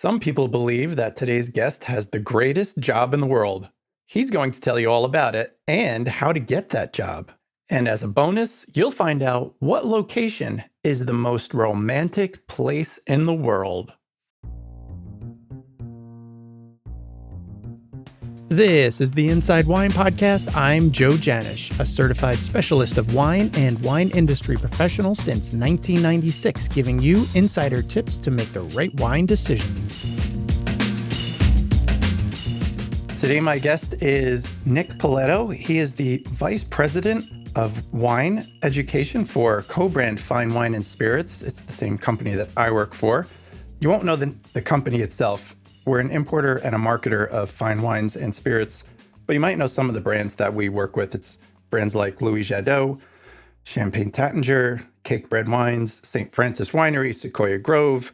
Some people believe that today's guest has the greatest job in the world. He's going to tell you all about it and how to get that job. And as a bonus, you'll find out what location is the most romantic place in the world. This is the Inside Wine Podcast. I'm Joe Janish, a certified specialist of wine and wine industry professional since 1996, giving you insider tips to make the right wine decisions. Today, my guest is Nick Poletto. He is the Vice President of Wine Education for Kobrand Fine Wine and Spirits. It's the same company that I work for. You won't know the company itself. We're an importer and a marketer of fine wines and spirits, but you might know some of the brands that we work with. It's brands like Louis Jadot, Champagne Taittinger, Cake Bread Wines, St. Francis Winery, Sequoia Grove,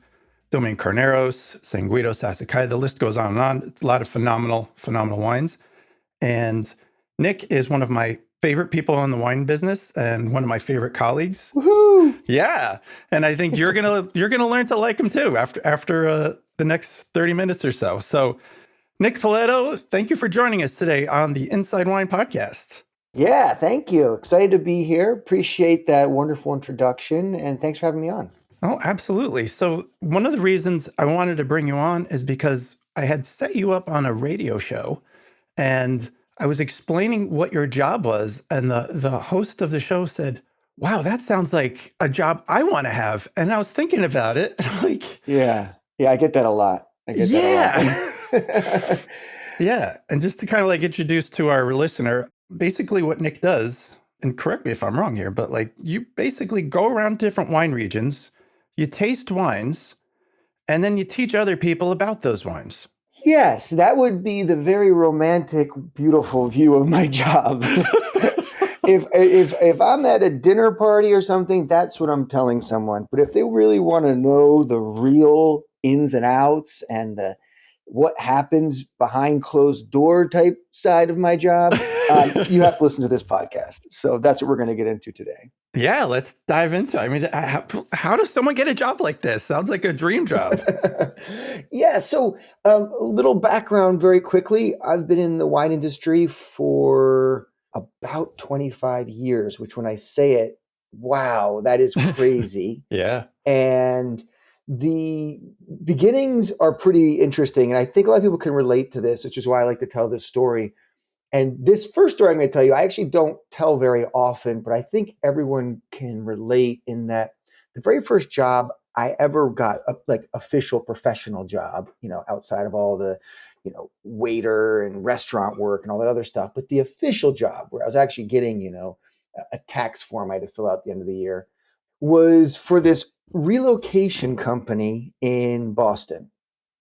Domaine Carneros, San Guido, Sassicaia. The list goes on and on. It's a lot of phenomenal wines. And Nick is one of my favorite people in the wine business and one of my favorite colleagues. Woohoo! Yeah, and I think you're gonna learn to like him too after the next 30 minutes or so. So, Nick Poletto, thank you for joining us today on the Inside Wine Podcast. Yeah, thank you. Excited to be here. Appreciate that wonderful introduction, and thanks for having me on. Oh, absolutely. So, one of the reasons I wanted to bring you on is because I had set you up on a radio show, and I was explaining what your job was, and the host of the show said, "Wow, that sounds like a job I want to have." And I was thinking about it, and I'm like, Yeah, I get that a lot. Yeah. And just to kind of like introduce to our listener, basically what Nick does, and correct me if I'm wrong here, but like you basically go around different wine regions, you taste wines, and then you teach other people about those wines. Yes, that would be the very romantic, beautiful view of my job. If I'm at a dinner party or something, that's what I'm telling someone. But if they really want to know the real ins and outs and what happens behind closed door type side of my job, you have to listen to this podcast. So that's what we're going to get into today. Yeah, let's dive into it. I mean, how does someone get a job like this? Sounds like a dream job. Yeah. So a little background very quickly. I've been in the wine industry for about 25 years, which when I say it, wow, that is crazy. Yeah. And the beginnings are pretty interesting. And I think a lot of people can relate to this, which is why I like to tell this story. And this first story I'm going to tell you, I actually don't tell very often, but I think everyone can relate in that the very first job I ever got, like official professional job, outside of all the, waiter and restaurant work and all that other stuff, but the official job where I was actually getting, a tax form I had to fill out at the end of the year was for this relocation company in Boston.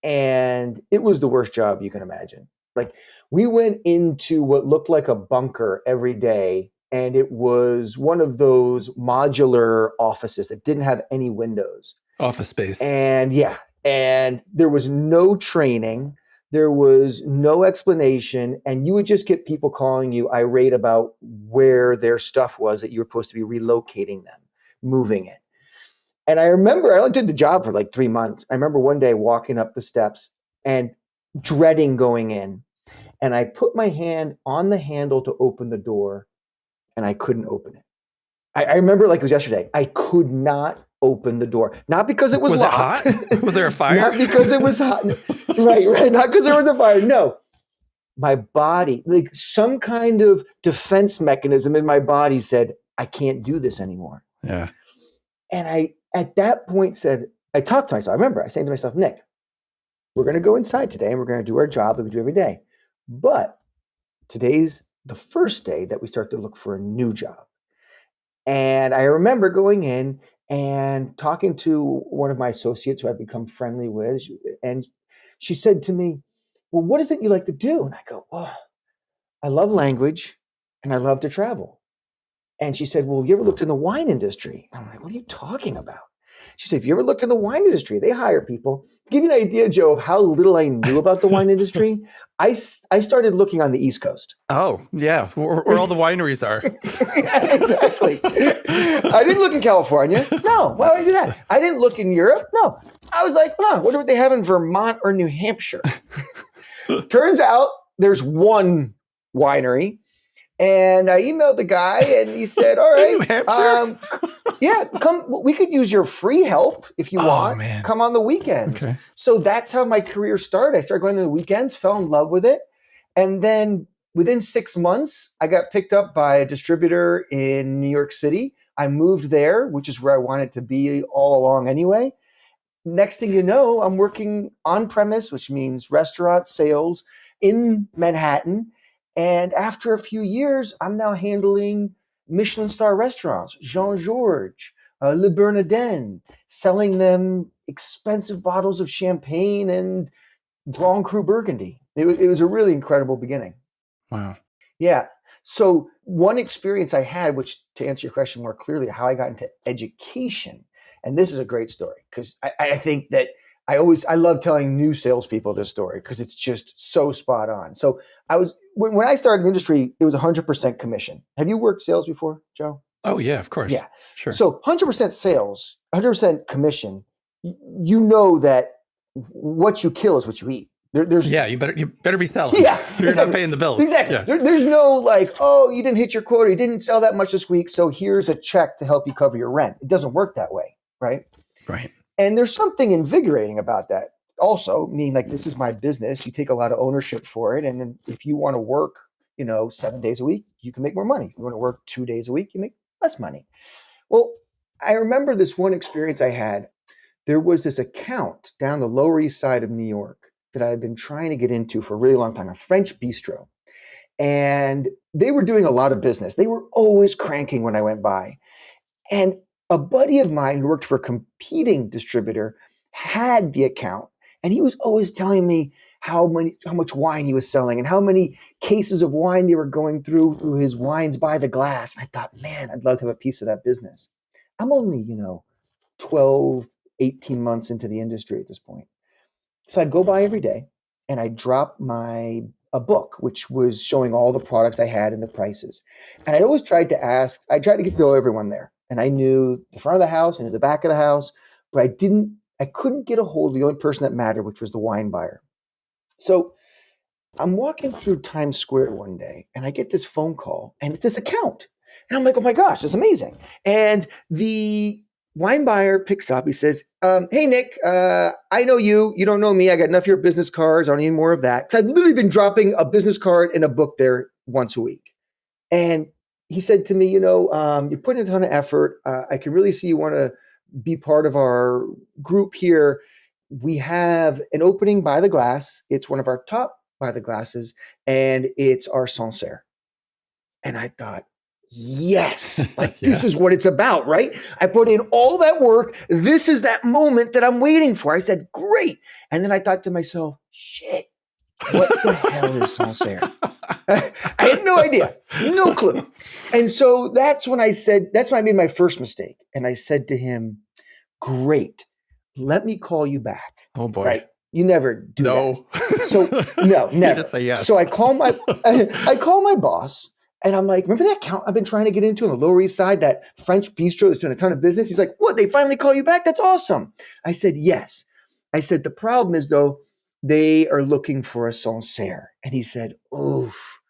And it was the worst job you can imagine. Like we went into what looked like a bunker every day, and it was one of those modular offices that didn't have any windows. Office space. And there was no training. There was no explanation. And you would just get people calling you irate about where their stuff was that you were supposed to be relocating them, moving it. And I remember I only did the job for like 3 months. I remember one day walking up the steps and dreading going in. And I put my hand on the handle to open the door, and I couldn't open it. I remember like it was yesterday. I could not open the door. Not because it was locked. It hot? Was there a fire? Not because it was hot. Right. Not because there was a fire. No. My body, like some kind of defense mechanism in my body said, I can't do this anymore. Yeah. And I, at that point I talked to myself. I remember I saying to myself, Nick, we're going to go inside today and we're going to do our job that we do every day. But today's the first day that we start to look for a new job. And I remember going in and talking to one of my associates who I've become friendly with. And she said to me, well, what is it you like to do? And I go, well, I love language and I love to travel. And she said, well, have you ever looked in the wine industry? And I'm like, what are you talking about? She said, have you ever looked in the wine industry? They hire people. To give you an idea, Joe, of how little I knew about the wine industry, I started looking on the East Coast. Oh, yeah. Where all the wineries are. Yeah, exactly. I didn't look in California. No. Why would I do that? I didn't look in Europe. No. I was like, wonder what they have in Vermont or New Hampshire. Turns out there's one winery. And I emailed the guy and he said, all right, New Hampshire? yeah, come. We could use your free help if you want. Man. Come on the weekends. Okay. So that's how my career started. I started going to the weekends, fell in love with it. And then within 6 months, I got picked up by a distributor in New York City. I moved there, which is where I wanted to be all along anyway. Next thing you know, I'm working on premise, which means restaurant sales in Manhattan. And after a few years, I'm now handling Michelin star restaurants, Jean-Georges, Le Bernardin, selling them expensive bottles of champagne and Grand Cru Burgundy. It was a really incredible beginning. Wow. Yeah. So one experience I had, which to answer your question more clearly, how I got into education, and this is a great story because I think that I love telling new salespeople this story because it's just so spot on. So when I started in the industry, it was 100% commission. Have you worked sales before, Joe? Oh, yeah, of course. Yeah. Sure. So 100% sales, 100% commission, you know that what you kill is what you eat. You better be selling. Yeah. You're exactly. not paying the bills. Exactly. Yeah. There's no like, oh, you didn't hit your quota. You didn't sell that much this week. So here's a check to help you cover your rent. It doesn't work that way. Right. Right. And there's something invigorating about that. Also, meaning like this is my business. You take a lot of ownership for it. And if you want to work, 7 days a week, you can make more money. If you want to work 2 days a week, you make less money. Well, I remember this one experience I had. There was this account down the Lower East Side of New York that I had been trying to get into for a really long time, a French bistro. And they were doing a lot of business. They were always cranking when I went by. And a buddy of mine who worked for a competing distributor had the account. And he was always telling me how much wine he was selling and how many cases of wine they were going through his wines by the glass. And I thought, man, I'd love to have a piece of that business. I'm only, 12, 18 months into the industry at this point. So I'd go by every day and I'd drop a book, which was showing all the products I had and the prices. And I tried to get to know everyone there. And I knew the front of the house, I knew the back of the house, but I couldn't get a hold of the only person that mattered, which was the wine buyer. So I'm walking through Times Square one day and I get this phone call and it's this account. And I'm like, oh my gosh, that's amazing. And the wine buyer picks up. He says, hey, Nick, I know you. You don't know me. I got enough of your business cards. I don't need more of that. Because I've literally been dropping a business card and a book there once a week. And he said to me, you're putting a ton of effort. I can really see you want to be part of our group here. We have an opening by the glass. It's one of our top by the glasses, and it's our Sancerre. And I thought, yes, this is what it's about, right? I put in all that work. This is that moment that I'm waiting for. I said, great. And then I thought to myself, shit, what the hell is Sancerre? I had no idea, no clue. And so that's when I made my first mistake. And I said to him, great, let me call you back. Oh boy. Right? You never do that. So no, never. You just say yes. So I call my boss and I'm like, remember that account I've been trying to get into on the Lower East Side, that French bistro that's doing a ton of business? He's like, what, they finally call you back? That's awesome. I said, yes. I said, the problem is though, they are looking for a Sancerre. And he said, oof,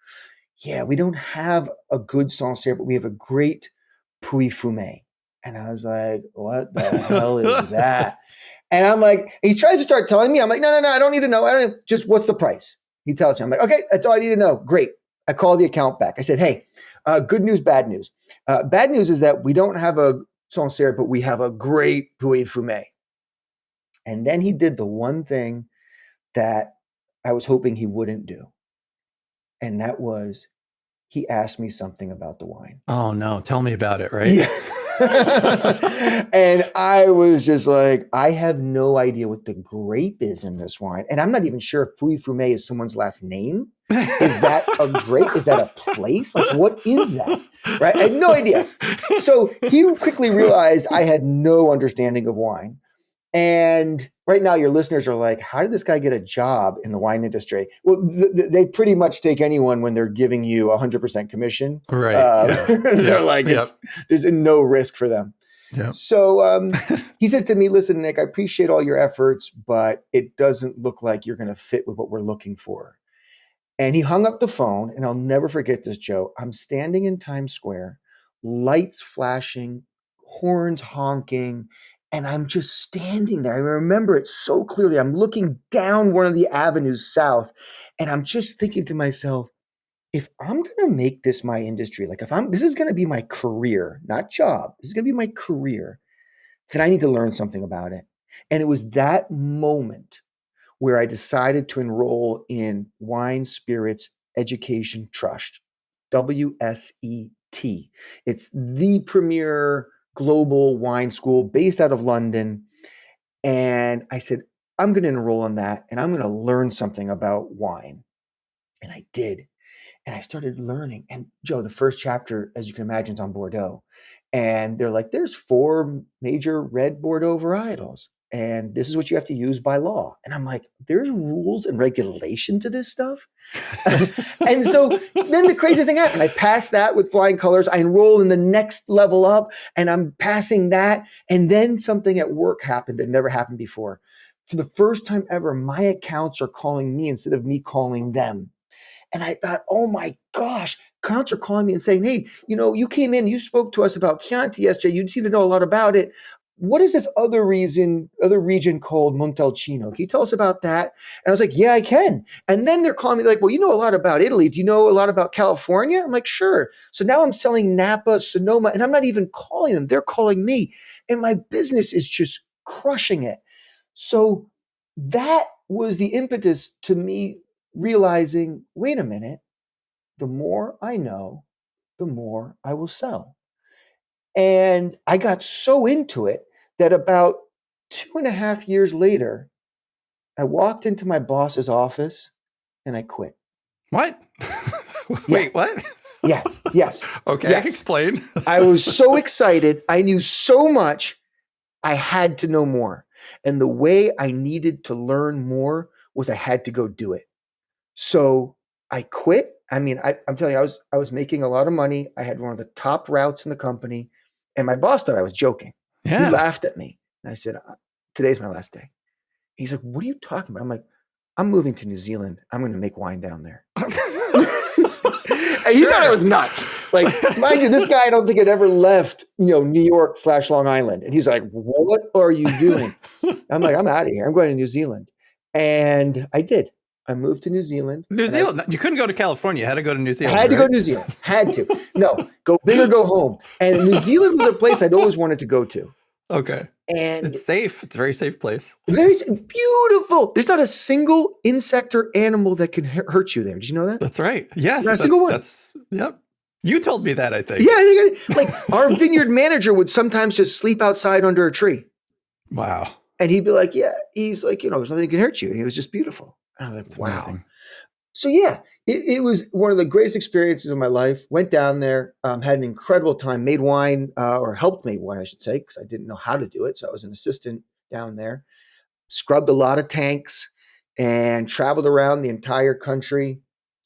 yeah, we don't have a good Sancerre, but we have a great Puy-Fumé. And I was like, what the hell is that? And I'm like, he tries to start telling me. I'm like, no, I don't need to know. I don't know. Just what's the price? He tells me. I'm like, okay, that's all I need to know. Great. I call the account back. I said, hey, good news, bad news. Bad news is that we don't have a Sancerre, but we have a great Puy-Fumé. And then he did the one thing that I was hoping he wouldn't do. And that was, he asked me something about the wine. Oh no, tell me about it, right? Yeah. And I was just like, I have no idea what the grape is in this wine. And I'm not even sure if Puy Fumé is someone's last name. Is that a grape? Is that a place? Like, what is that? Right? I had no idea. So he quickly realized I had no understanding of wine. And right now, your listeners are like, how did this guy get a job in the wine industry? Well, they pretty much take anyone when they're giving you 100% commission. Right. They're like, there's no risk for them. Yep. So he says to me, listen, Nick, I appreciate all your efforts, but it doesn't look like you're going to fit with what we're looking for. And he hung up the phone, and I'll never forget this, Joe. I'm standing in Times Square, lights flashing, horns honking, and I'm just standing there. I remember it so clearly. I'm looking down one of the avenues south, and I'm just thinking to myself, if I'm going to make this my industry, like this is going to be my career, not job, this is going to be my career, then I need to learn something about it. And it was that moment where I decided to enroll in Wine Spirits Education Trust, WSET. It's the premier global wine school based out of London. And I said, I'm going to enroll in that and I'm going to learn something about wine. And I did. And I started learning. And Joe, the first chapter, as you can imagine, is on Bordeaux. And they're like, there's 4 major red Bordeaux varietals. And this is what you have to use by law. And I'm like, there's rules and regulation to this stuff. And so then the crazy thing happened. I passed that with flying colors. I enrolled in the next level up and I'm passing that. And then something at work happened that never happened before. For the first time ever, my accounts are calling me instead of me calling them. And I thought, oh my gosh, accounts are calling me and saying, hey, you came in, you spoke to us about Chianti yesterday. You seem to know a lot about it. What is this other region called Montalcino? Can you tell us about that? And I was like, yeah, I can. And then they're calling me like, well, you know a lot about Italy. Do you know a lot about California? I'm like, sure. So now I'm selling Napa, Sonoma, and I'm not even calling them. They're calling me. And my business is just crushing it. So that was the impetus to me realizing, wait a minute, the more I know, the more I will sell. And I got so into it that about 2.5 years later, I walked into my boss's office and I quit. What? Wait, what? Yeah. Yes. Okay. Yes. Explain. I was so excited. I knew so much. I had to know more. And the way I needed to learn more was I had to go do it. So I quit. I mean, I'm telling you, I was making a lot of money. I had one of the top routes in the company. And my boss thought I was joking. Yeah. He laughed at me. And I said, today's my last day. He's like, what are you talking about? I'm like, I'm moving to New Zealand. I'm going to make wine down there. And he thought I was nuts. Like, mind you, this guy, I don't think had ever left, New York / Long Island. And he's like, what are you doing? I'm like, I'm out of here. I'm going to New Zealand. And I did. I moved to New Zealand. New Zealand? You couldn't go to California. You had to go to New Zealand. I had to go to New Zealand. Had to. No, go big or go home. And New Zealand was a place I'd always wanted to go to. Okay. And it's safe. It's a very safe place. Very beautiful. There's not a single insect or animal that can hurt you there. Did you know that? That's right. Yes. Not a single one. Yep. You told me that, I think. Yeah. Like our vineyard manager would sometimes just sleep outside under a tree. Wow. And he'd be like, yeah, he's like, there's nothing that can hurt you. And it was just beautiful. And I was like, wow. Amazing. So yeah, it was one of the greatest experiences of my life. Went down there, had an incredible time, made wine, or helped make wine, I should say, because I didn't know how to do it. So I was an assistant down there, scrubbed a lot of tanks and traveled around the entire country.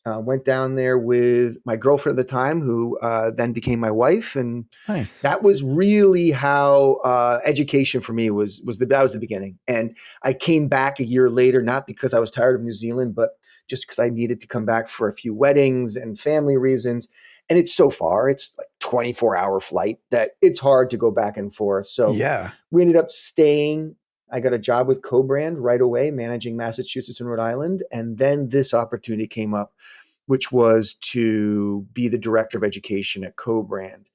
Went down there with my girlfriend at the time, who then became my wife. And nice. That was really how education for me was the beginning. And I came back a year later, not because I was tired of New Zealand, but just because I needed to come back for a few weddings and family reasons. And it's so far, it's like 24-hour flight that it's hard to go back and forth. So yeah, we ended up staying. I got a job with Kobrand right away, managing Massachusetts and Rhode Island. And then this opportunity came up, which was to be the director of education at Kobrand.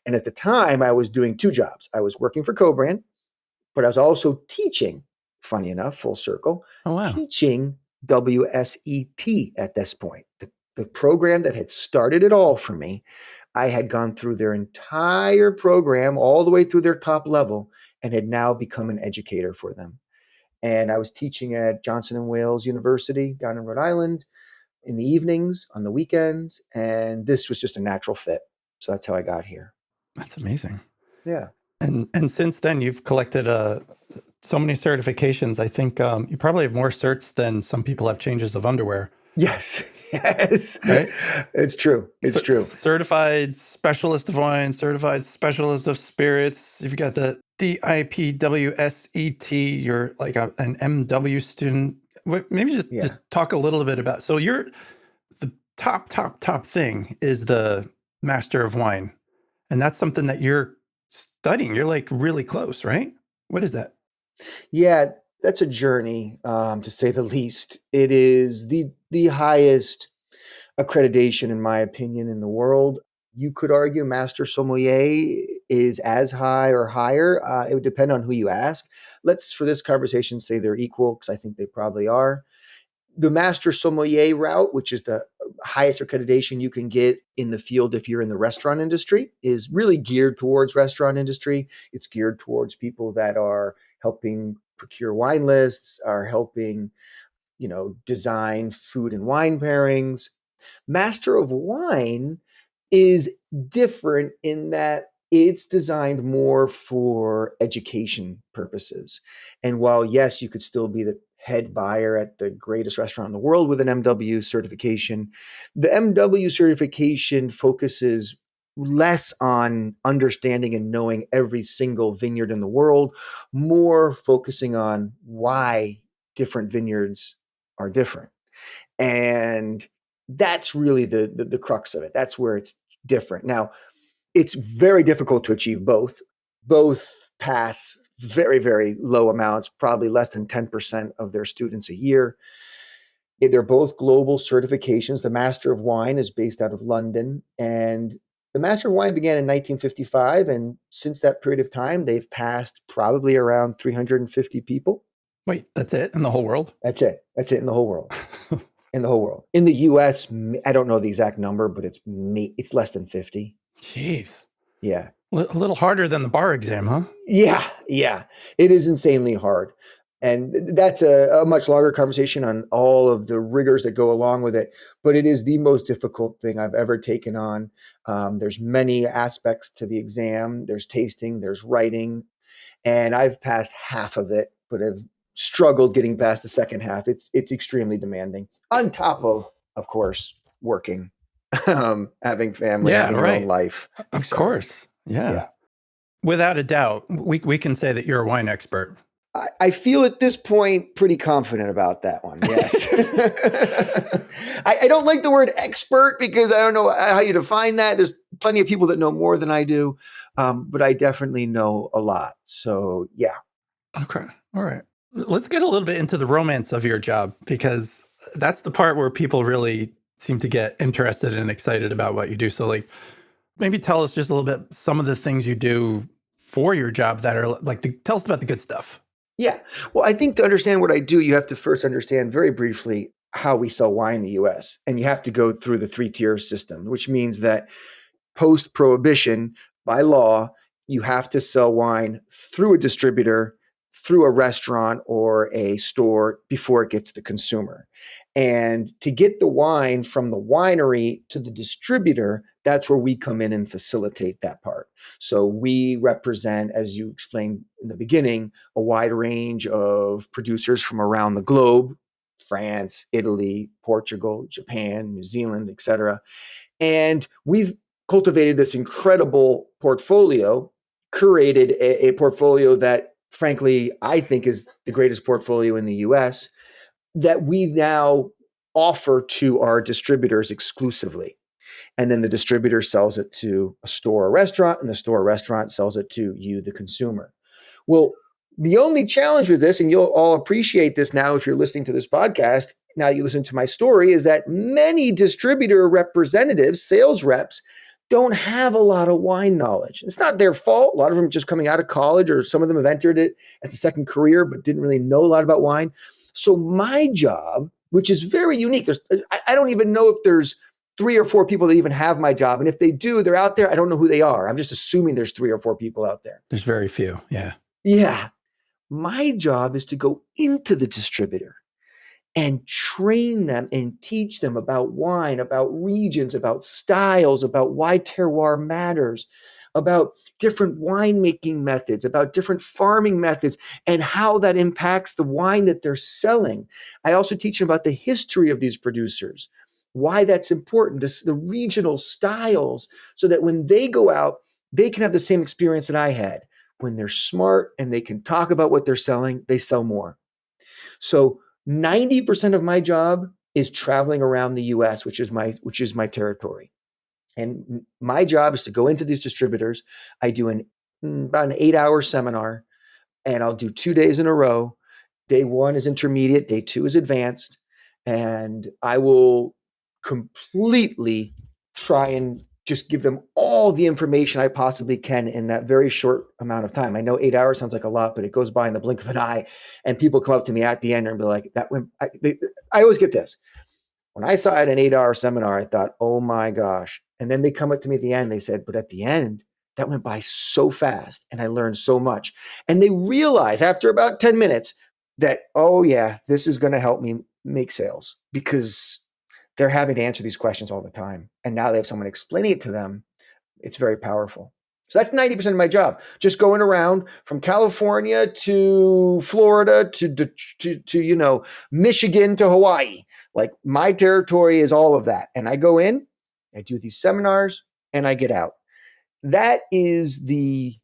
And at the time, I was doing 2 jobs. I was working for Kobrand, but I was also teaching, funny enough, full circle, teaching WSET at this point, the program that had started it all for me. I had gone through their entire program all the way through their top level and had now become an educator for them. And I was teaching at Johnson and Wales University down in Rhode Island in the evenings, on the weekends, and this was just a natural fit. So that's how I got here. That's amazing. Yeah. And since then, you've collected so many certifications. I think you probably have more certs than some people have changes of underwear. Yes. Yes. Right? It's true. It's true. Certified specialist of wine, certified specialist of spirits. If you got the DIPWSET, you're like an MW student. Maybe just talk a little bit about. So you're the top thing is the Master of Wine, and that's something that you're studying. You're like really close, right? What is that? Yeah, that's a journey, to say the least. It is the highest accreditation, in my opinion, in the world. You could argue Master Sommelier is as high or higher. It would depend on who you ask. Let's, for this conversation, say they're equal, because I think they probably are. The Master Sommelier route, which is the highest accreditation you can get in the field if you're in the restaurant industry, is really geared towards restaurant industry. It's geared towards people that are helping procure wine lists, are helping, design food and wine pairings. Master of Wine is different in that it's designed more for education purposes. And while, yes, you could still be the head buyer at the greatest restaurant in the world with an MW certification, the MW certification focuses less on understanding and knowing every single vineyard in the world, more focusing on why different vineyards are different. And that's really the crux of it. That's where it's different. Now, it's very difficult to achieve both. Both pass very, very low amounts, probably less than 10% of their students a year. They're both global certifications. The Master of Wine is based out of London, and the Master of Wine began in 1955. And since that period of time, they've passed probably around 350 people. Wait, that's it in the whole world? That's it. That's it in the whole world. In the whole world. In the US, I don't know the exact number, but it's less than 50. Jeez. Yeah. A little harder than the bar exam, huh? Yeah. It is insanely hard. And that's a much longer conversation on all of the rigors that go along with it. But it is the most difficult thing I've ever taken on. There's many aspects to the exam. There's tasting, there's writing. And I've passed half of it, but have struggled getting past the second half. It's extremely demanding. On top of course, working, having family, having your own life. Of course. Yeah. Without a doubt, we can say that you're a wine expert. I feel at this point pretty confident about that one. Yes. I don't like the word expert because I don't know how you define that. There's plenty of people that know more than I do, but I definitely know a lot. So, yeah. Okay. All right. Let's get a little bit into the romance of your job, because that's the part where people really seem to get interested and excited about what you do. So maybe tell us just a little bit, some of the things you do for your job that are tell us about the good stuff. Yeah. Well, I think to understand what I do, you have to first understand very briefly how we sell wine in the US. And you have to go through the 3-tier system, which means that post-prohibition, by law, you have to sell wine through a distributor, through a restaurant or a store before it gets to the consumer. And to get the wine from the winery to the distributor, that's where we come in and facilitate that part. So we represent, as you explained in the beginning, a wide range of producers from around the globe: France, Italy, Portugal, Japan, New Zealand, etc. And we've cultivated this incredible portfolio, curated a portfolio that, frankly, I think is the greatest portfolio in the US, that we now offer to our distributors exclusively. And then the distributor sells it to a store or restaurant, and the store or restaurant sells it to you, the consumer. Well, the only challenge with this, and you'll all appreciate this now if you're listening to this podcast, now you listen to my story, is that many distributor representatives, sales reps, don't have a lot of wine knowledge. It's not their fault. A lot of them are just coming out of college, or some of them have entered it as a second career, but didn't really know a lot about wine. So my job, which is very unique, I don't even know if there's 3 or 4 people that even have my job. And if they do, they're out there. I don't know who they are. I'm just assuming there's 3 or 4 people out there. There's very few. Yeah. Yeah. My job is to go into the distributor and train them and teach them about wine, about regions, about styles, about why terroir matters, about different winemaking methods, about different farming methods, and how that impacts the wine that they're selling. I also teach them about the history of these producers, why that's important, the regional styles, so that when they go out, they can have the same experience that I had. When they're smart and they can talk about what they're selling, they sell more. So 90% of my job is traveling around the US, which is my territory. And my job is to go into these distributors. I do about an 8-hour seminar, and I'll do 2 days in a row. Day 1 is intermediate, day 2 is advanced, and I will completely try and just give them all the information I possibly can in that very short amount of time. I know 8 hours sounds like a lot, but it goes by in the blink of an eye. And people come up to me at the end and be like, I always get this. When I saw it an 8-hour seminar, I thought, oh my gosh. And then they come up to me at the end, they said, but at the end, that went by so fast and I learned so much. And they realize after about 10 minutes that, oh yeah, this is going to help me make sales, because they're having to answer these questions all the time. And now they have someone explaining it to them. It's very powerful. So that's 90% of my job. Just going around from California to Florida to Michigan to Hawaii. Like, my territory is all of that. And I go in, I do these seminars, and I get out. That is the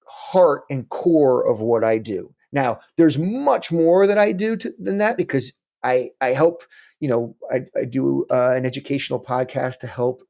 heart and core of what I do. Now, there's much more that I do than that, because I help, I do an educational podcast to help,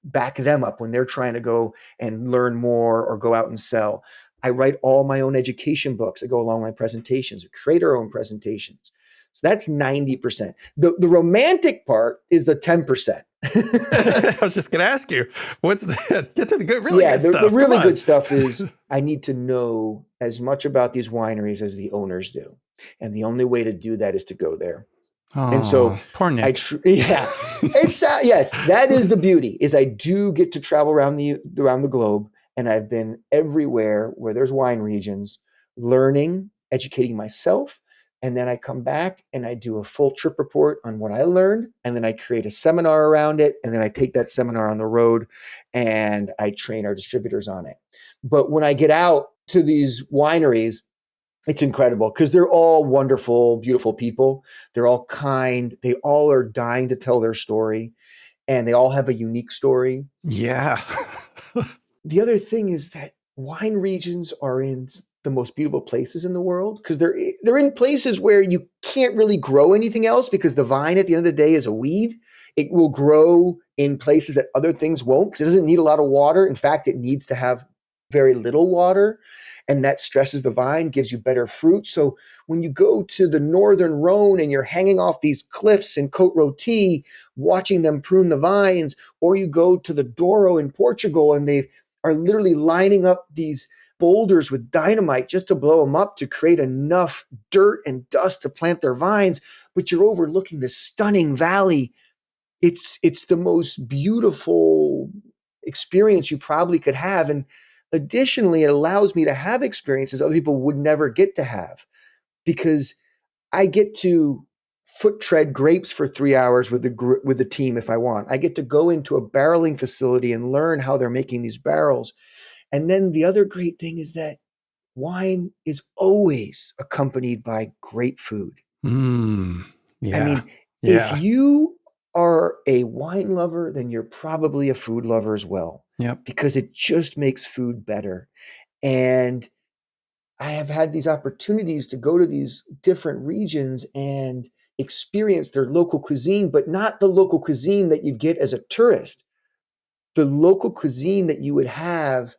back them up when they're trying to go and learn more or go out and sell. I write all my own education books that go along with my presentations, or create our own presentations. So that's 90%. The romantic part is the 10%. I was just going to ask you, what's that? Get to the good, really good stuff. The really good stuff is I need to know as much about these wineries as the owners do. And the only way to do that is to go there. Oh, and so poor Nick. Yes, that is the beauty, is I do get to travel around the globe, and I've been everywhere where there's wine regions, learning, educating myself. And then I come back and I do a full trip report on what I learned. And then I create a seminar around it. And then I take that seminar on the road and I train our distributors on it. But when I get out to these wineries, it's incredible, because they're all wonderful, beautiful people. They're all kind. They all are dying to tell their story, and they all have a unique story. Yeah. The other thing is that wine regions are in the most beautiful places in the world, because they're in places where you can't really grow anything else, because the vine at the end of the day is a weed. It will grow in places that other things won't, because it doesn't need a lot of water. In fact, it needs to have very little water, and that stresses the vine, gives you better fruit. So when you go to the Northern Rhone and you're hanging off these cliffs in Côte Rôtie, watching them prune the vines, or you go to the Douro in Portugal and they are literally lining up these boulders with dynamite just to blow them up to create enough dirt and dust to plant their vines, but you're overlooking this stunning valley. It's the most beautiful experience you probably could have. And additionally, it allows me to have experiences other people would never get to have, because I get to foot tread grapes for 3 hours with the team if I want. I get to go into a barreling facility and learn how they're making these barrels. And then the other great thing is that wine is always accompanied by great food. Yeah. I mean, if you are a wine lover, then you're probably a food lover as well. Yep. Because it just makes food better. And I have had these opportunities to go to these different regions and experience their local cuisine, but not the local cuisine that you'd get as a tourist. The local cuisine that you would have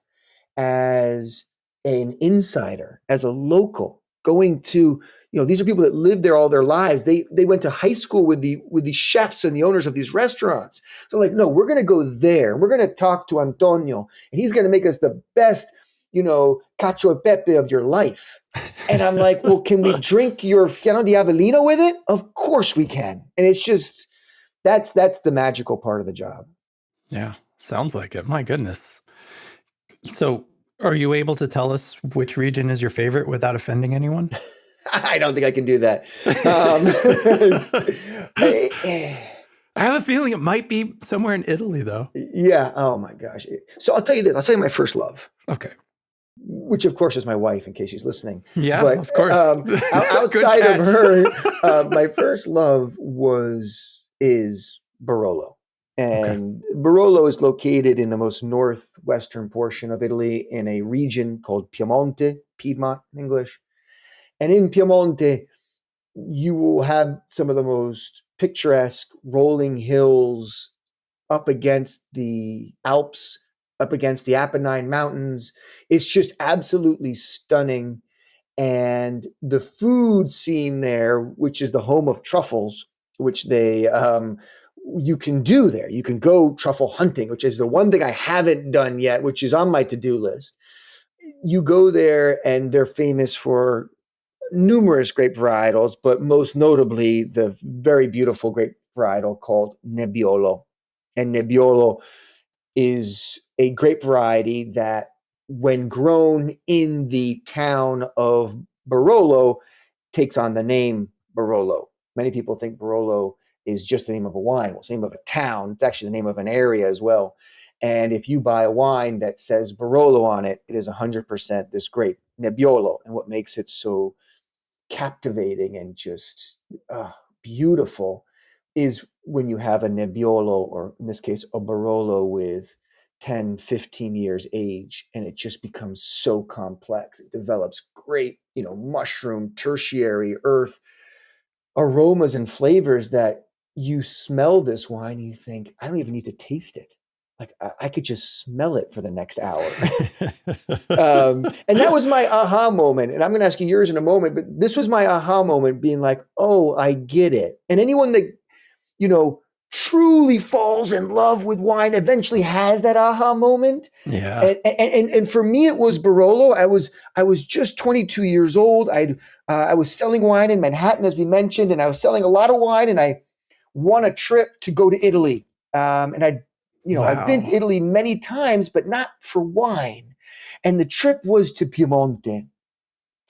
as an insider, as a local, going to, these are people that lived there all their lives. They went to high school with the chefs and the owners of these restaurants. So like, no, we're going to go there. We're going to talk to Antonio, and he's going to make us the best, cacio e pepe of your life. And I'm like, well, can we drink your Fiano di Avellino with it? Of course we can. And it's just, That's the magical part of the job. Yeah, sounds like it. My goodness. So, are you able to tell us which region is your favorite without offending anyone? I don't think I can do that. Um, I have a feeling it might be somewhere in Italy, though. yeah. Oh my gosh. So I'll tell you this. I'll tell you my first love, Okay. which of course is my wife, in case she's listening. Yeah, But of course. Good outside of catch. her, my first love is Barolo. Okay. And Barolo is located in the most northwestern portion of Italy in a region called Piemonte, Piedmont in English. And in Piemonte, you will have some of the most picturesque rolling hills up against the Alps, up against the Apennine Mountains. It's just absolutely stunning. And the food scene there, which is the home of truffles, which you can do there. You can go truffle hunting, which is the one thing I haven't done yet, which is on my to-do list. You go there and they're famous for numerous grape varietals, but most notably the very beautiful grape varietal called Nebbiolo. And Nebbiolo is a grape variety that, when grown in the town of Barolo, takes on the name Barolo. Many people think Barolo is just the name of a wine. Well, it's the name of a town. It's actually the name of an area as well. And if you buy a wine that says Barolo on it, it is 100% this grape, Nebbiolo. And what makes it so captivating and just beautiful is when you have a Nebbiolo, or in this case, a Barolo with 10, 15 years age, and it just becomes so complex. It develops great, mushroom, tertiary, earth aromas and flavors that you smell this wine and you think, I don't even need to taste it. Like I could just smell it for the next hour. And that was my aha moment. And I'm going to ask you yours in a moment, but this was my aha moment, being like, oh, I get it. And anyone that, truly falls in love with wine eventually has that aha moment. Yeah. And for me, it was Barolo. I was just 22 years old. I was selling wine in Manhattan, as we mentioned, and I was selling a lot of wine, and I won a trip to go to Italy. And I've been to Italy many times, but not for wine. And the trip was to Piemonte.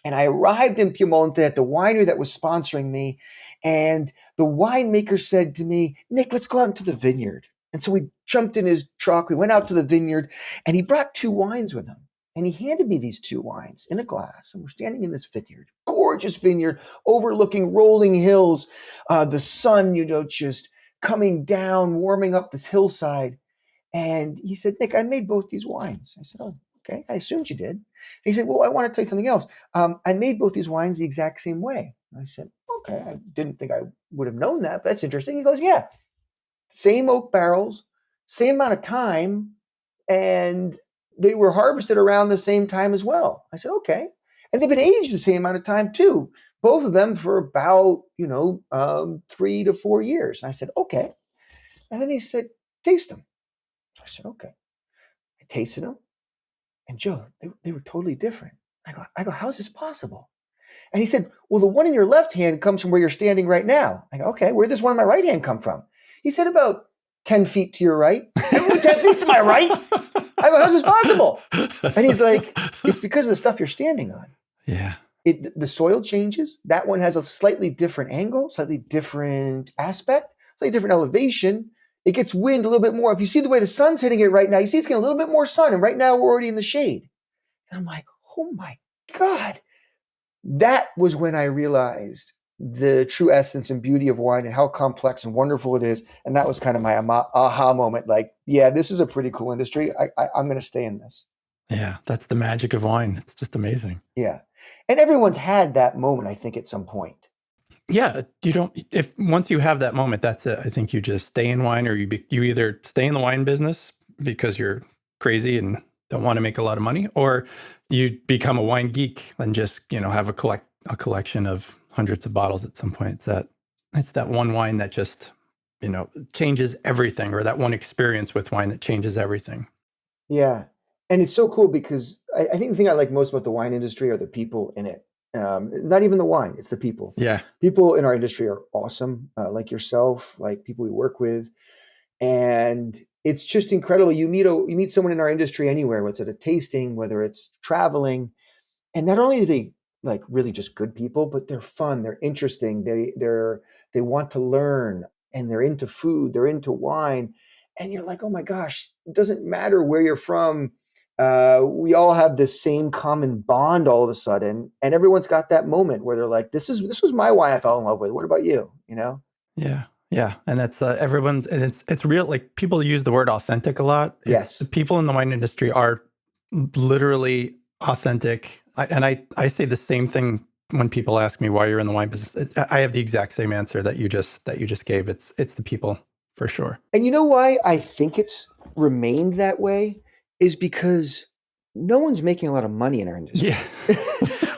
And I arrived in Piemonte at the winery that was sponsoring me. And the winemaker said to me, Nick, let's go out into the vineyard. And so we jumped in his truck. We went out to the vineyard, and he brought 2 wines with him. And he handed me these 2 wines in a glass. And we're standing in this vineyard, gorgeous vineyard, overlooking rolling hills. The sun, just coming down, warming up this hillside. And he said, Nick, I made both these wines. I said, oh, okay. I assumed you did. And he said, well, I want to tell you something else. I made both these wines the exact same way. And I said, okay. I didn't think I would have known that, but that's interesting. He goes, yeah, same oak barrels, same amount of time, and they were harvested around the same time as well. I said, okay. And they've been aged the same amount of time too. Both of them for about, 3 to 4 years. And I said, okay. And then he said, taste them. I said, okay. I tasted them. And Joe, they were totally different. I go, how's this possible? And he said, well, the one in your left hand comes from where you're standing right now. I go, okay, where did this one in my right hand come from? He said, about 10 feet to your right. 10 feet to my right? I go, how's this possible? And he's like, it's because of the stuff you're standing on. Yeah. The soil changes. That one has a slightly different angle, slightly different aspect, slightly different elevation. It gets wind a little bit more. If you see the way the sun's hitting it right now, you see it's getting a little bit more sun. And right now we're already in the shade. And I'm like, oh my God. That was when I realized the true essence and beauty of wine and how complex and wonderful it is. And that was kind of my aha moment. Like, yeah, this is a pretty cool industry. I'm going to stay in this. Yeah, that's the magic of wine. It's just amazing. Yeah. And everyone's had that moment, I think, at some point. Yeah, if once you have that moment, that's it. I think you just stay in wine, or you either stay in the wine business because you're crazy and don't want to make a lot of money, or you become a wine geek and just, have a collection of hundreds of bottles at some point. It's that one wine that just, changes everything, or that one experience with wine that changes everything. Yeah. And it's so cool because I think the thing I like most about the wine industry are the people in it. Not even the wine, it's the people. Yeah. People in our industry are awesome, like yourself, like people we work with. And it's just incredible. You meet someone in our industry anywhere, whether it's at a tasting, whether it's traveling, and not only are they like really just good people, but they're fun, they're interesting, they want to learn, and they're into food, they're into wine, and you're like, oh my gosh, it doesn't matter where you're from. We all have this same common bond all of a sudden, and everyone's got that moment where they're like, this was my wine I fell in love with. What about you? You know? Yeah. Yeah. And that's everyone, and it's real. Like people use the word authentic a lot. Yes. People in the wine industry are literally authentic. I say the same thing when people ask me why you're in the wine business. I have the exact same answer that you just gave. It's the people for sure. And you know why I think it's remained that way is because no one's making a lot of money in our industry. Yeah.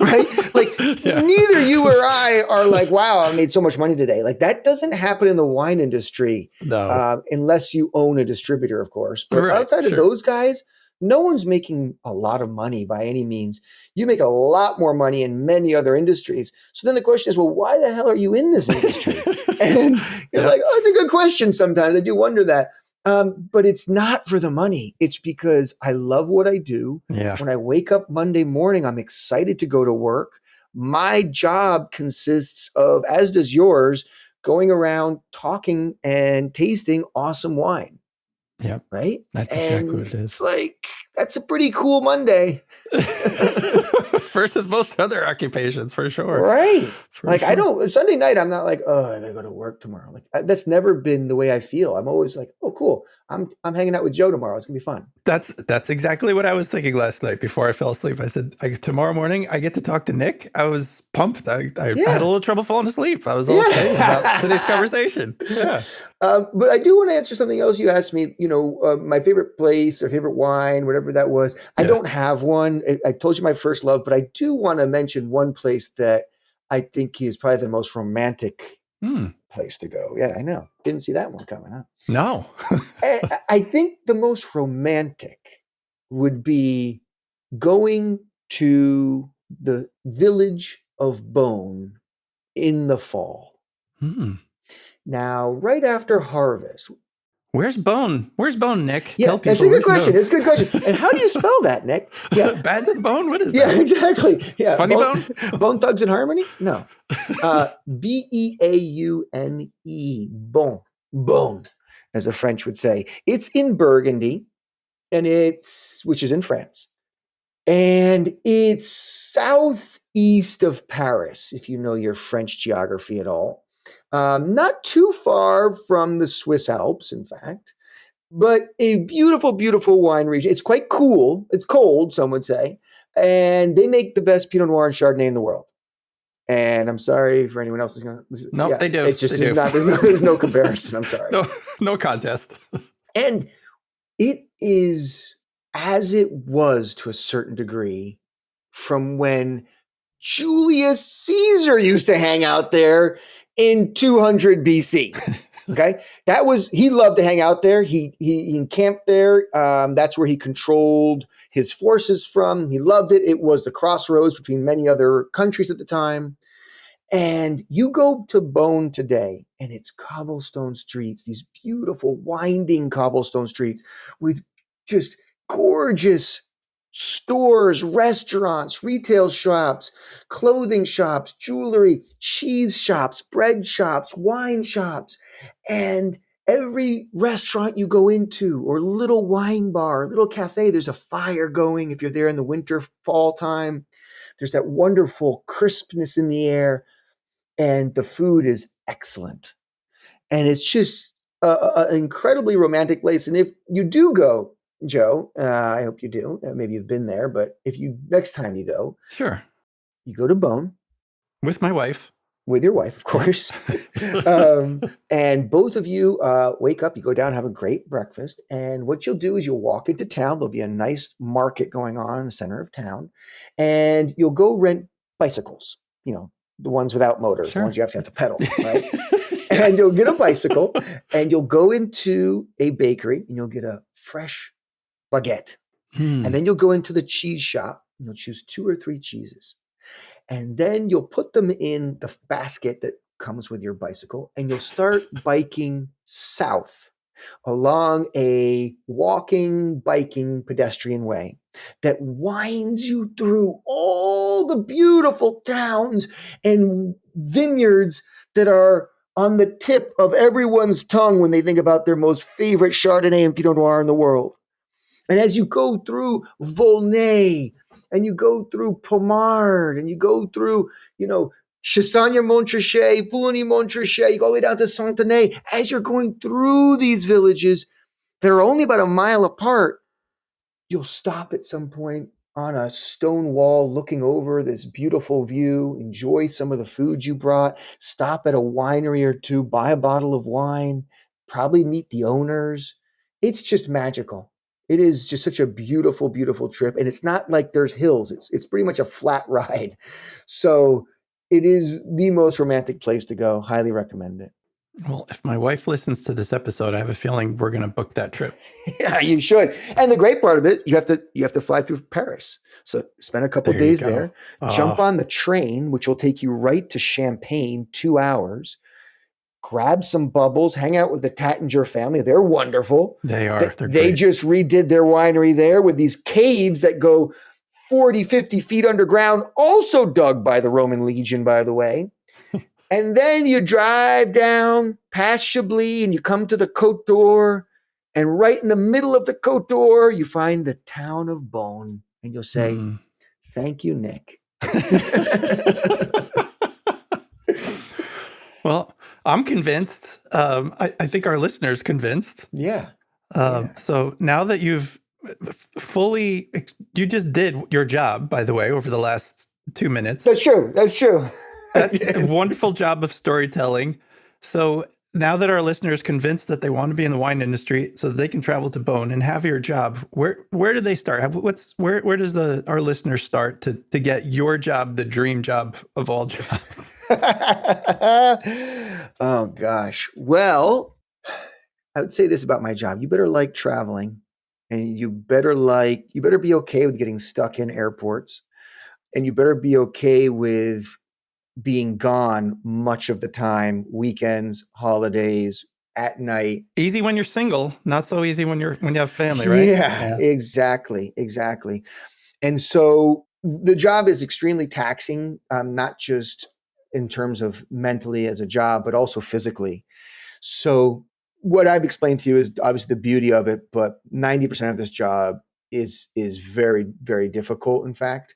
Right? Like neither you or I are like, wow, I made so much money today. Like that doesn't happen in the wine industry. No. Unless you own a distributor, of course. But Right, outside of those guys, no one's making a lot of money by any means. You make a lot more money in many other industries. So then the question is, well, why the hell are you in this industry? And you're like, oh, it's a good question sometimes. I do wonder that. But it's not for the money. It's because I love what I do. Yeah. When I wake up Monday morning, I'm excited to go to work. My job consists of, as does yours, going around talking and tasting awesome wine. Yep. Right? That's and exactly what it is. It's like, that's a pretty cool Monday. Versus most other occupations, for sure. Right. For sure. Sunday night, I'm not like, oh, I gotta go to work tomorrow. Like that's never been the way I feel. I'm always like, oh, cool. I'm hanging out with Joe tomorrow. It's gonna be fun. That's exactly what I was thinking last night before I fell asleep. I said, tomorrow morning I get to talk to Nick. I was pumped. I had a little trouble falling asleep. I was all excited about today's conversation. Yeah. But I do want to answer something else you asked me. My favorite place or favorite wine, whatever that was. I don't have one. I told you my first love, but I do want to mention one place that I think is probably the most romantic place to go. Yeah, I know. Didn't see that one coming, huh? No. I think the most romantic would be going to the village of Beaune in the fall. Now, right after harvest. Where's Beaune? Where's Beaune, Nick? Yeah, Tell people. It's a good question. It's a good question. And how do you spell that, Nick? Yeah. Bad to the bone? What is that? Yeah, exactly. Yeah. Funny Bone? Bone Thugs and Harmony? No. Beaune. Bon. Bon, as the French would say. It's in Burgundy, which is in France. And it's southeast of Paris, if you know your French geography at all. Not too far from the Swiss Alps, in fact, but a beautiful, beautiful wine region. It's quite cool. It's cold, some would say. And they make the best Pinot Noir and Chardonnay in the world. And I'm sorry for anyone else who's going to. No, they do. It's just there's no comparison. I'm sorry. No contest. And it is as it was to a certain degree from when Julius Caesar used to hang out there in 200 BC. Okay. He loved to hang out there. He encamped there. That's where he controlled his forces from. He loved it. It was the crossroads between many other countries at the time. And you go to Beaune today and it's cobblestone streets, these beautiful winding cobblestone streets with just gorgeous stores, restaurants, retail shops, clothing shops, jewelry, cheese shops, bread shops, wine shops. And every restaurant you go into or little wine bar, little cafe, there's a fire going if you're there in the winter, fall time. There's that wonderful crispness in the air and the food is excellent. And it's just an incredibly romantic place. And if you do go, Joe, I hope you do. Maybe you've been there, but if you next time you go, sure, you go to Beaune with my wife, with your wife, of course, and both of you wake up. You go down, have a great breakfast, and what you'll do is you'll walk into town. There'll be a nice market going on in the center of town, and you'll go rent bicycles. The ones without motors, sure. The ones you have to pedal, right? And you'll get a bicycle, and you'll go into a bakery, and you'll get a fresh baguette. And then you'll go into the cheese shop and you'll choose 2 or 3 cheeses. And then you'll put them in the basket that comes with your bicycle, and you'll start biking south along a walking, biking, pedestrian way that winds you through all the beautiful towns and vineyards that are on the tip of everyone's tongue when they think about their most favorite Chardonnay and Pinot Noir in the world. And as you go through Volnay, and you go through Pommard, and you go through, Chassagne-Montrachet, Pouligny-Montrachet, you go all the way down to Santenay, as you're going through these villages, they're only about a mile apart, you'll stop at some point on a stone wall looking over this beautiful view, enjoy some of the food you brought, stop at a winery or two, buy a bottle of wine, probably meet the owners. It's just magical. It is just such a beautiful, beautiful trip. And it's not like there's hills. It's pretty much a flat ride. So it is the most romantic place to go. Highly recommend it. Well, if my wife listens to this episode, I have a feeling we're going to book that trip. Yeah, you should. And the great part of it, you have to fly through Paris. So spend a couple days there, jump on the train, which will take you right to Champagne, 2 hours. Grab some bubbles, hang out with the Tattinger family. They're wonderful. They are. They just redid their winery there with these caves that go 40, 50 feet underground, also dug by the Roman Legion, by the way. And then you drive down past Chablis and you come to the Côte d'Or. And right in the middle of the Côte d'Or, you find the town of Beaune. And you'll say, thank you, Nick. Well, I'm convinced. I think our listeners convinced. Yeah. So now that you've you just did your job, by the way, over the last 2 minutes. That's true. That's a wonderful job of storytelling. So now that our listeners convinced that they want to be in the wine industry so that they can travel to Beaune and have your job, where do they start? Where does our listeners start to get your job, the dream job of all jobs? Oh gosh. Well, I would say this about my job. You better like traveling, and you better be okay with getting stuck in airports, and you better be okay with being gone much of the time, weekends, holidays, at night. Easy when you're single, not so easy when you have family, right? Yeah. Exactly. And so the job is extremely taxing, not just in terms of mentally as a job, but also physically. So what I've explained to you is obviously the beauty of it, but 90% of this job is very, very difficult, in fact.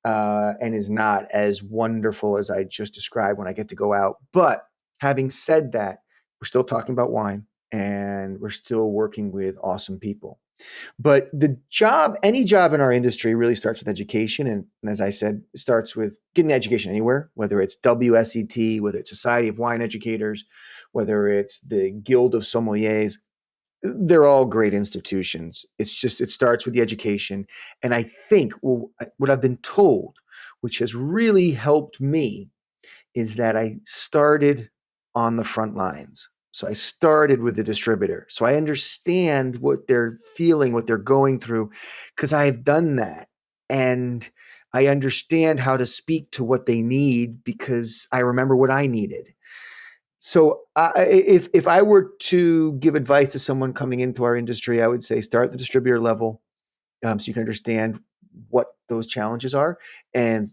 And is not as wonderful as I just described when I get to go out. But having said that, we're still talking about wine and we're still working with awesome people. But any job in our industry really starts with education. And as I said, it starts with getting education anywhere, whether it's WSET, whether it's Society of Wine Educators, whether it's the Guild of Sommeliers. They're all great institutions. It's just, it starts with the education. And I think what I've been told, which has really helped me, is that I started on the front lines. So I started with the distributor. So I understand what they're feeling, what they're going through, because I've done that. And I understand how to speak to what they need because I remember what I needed. So if I were to give advice to someone coming into our industry, I would say start at the distributor level, so you can understand what those challenges are and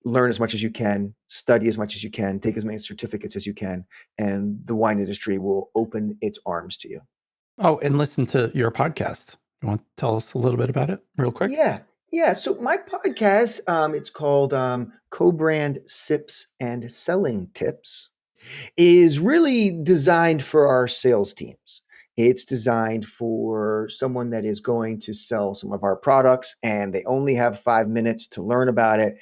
learn as much as you can, study as much as you can, take as many certificates as you can, and the wine industry will open its arms to you. Oh, and listen to your podcast. You want to tell us a little bit about it real quick? Yeah. So my podcast, it's called Kobrand Sips and Selling Tips, is really designed for our sales teams. It's designed for someone that is going to sell some of our products and they only have 5 minutes to learn about it.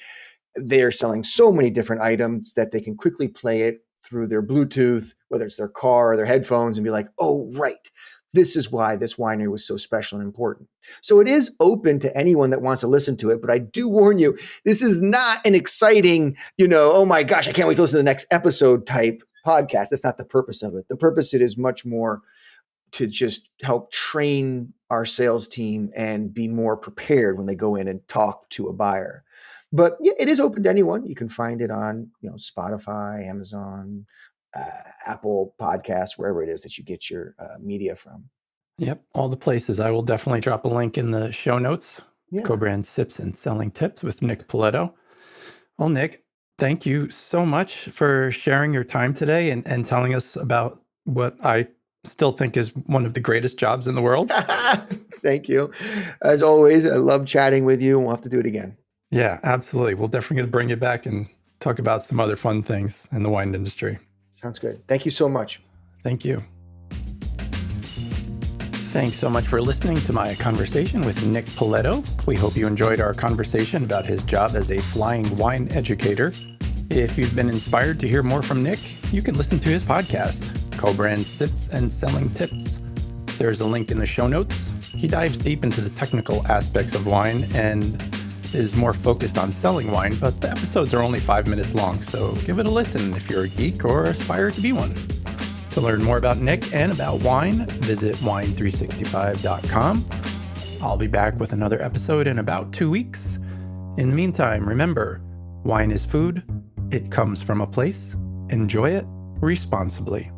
They're selling so many different items that they can quickly play it through their Bluetooth, whether it's their car or their headphones, and be like, oh, right. This is why this winery was so special and important. So it is open to anyone that wants to listen to it. But I do warn you, this is not an exciting, oh my gosh, I can't wait to listen to the next episode type podcast. That's not the purpose of it. The purpose of it is much more to just help train our sales team and be more prepared when they go in and talk to a buyer. But yeah, it is open to anyone. You can find it on, Spotify, Amazon, Apple Podcasts, wherever it is that you get your media from. Yep, all the places. I will definitely drop a link in the show notes. Yeah. Kobrand Sips and Selling Tips with Nick Poletto. Well, Nick, thank you so much for sharing your time today and telling us about what I still think is one of the greatest jobs in the world. Thank you. As always, I love chatting with you, and we'll have to do it again. Yeah, absolutely. We're definitely going to bring you back and talk about some other fun things in the wine industry. Sounds good. Thank you so much. Thank you. Thanks so much for listening to my conversation with Nick Poletto. We hope you enjoyed our conversation about his job as a flying wine educator. If you've been inspired to hear more from Nick, you can listen to his podcast, Kobrand Sips and Selling Tips. There's a link in the show notes. He dives deep into the technical aspects of wine and is more focused on selling wine, but the episodes are only 5 minutes long, so give it a listen if you're a geek or aspire to be one. To learn more about Nick and about wine, visit wine365.com. I'll be back with another episode in about 2 weeks. In the meantime, remember, wine is food. It comes from a place. Enjoy it responsibly.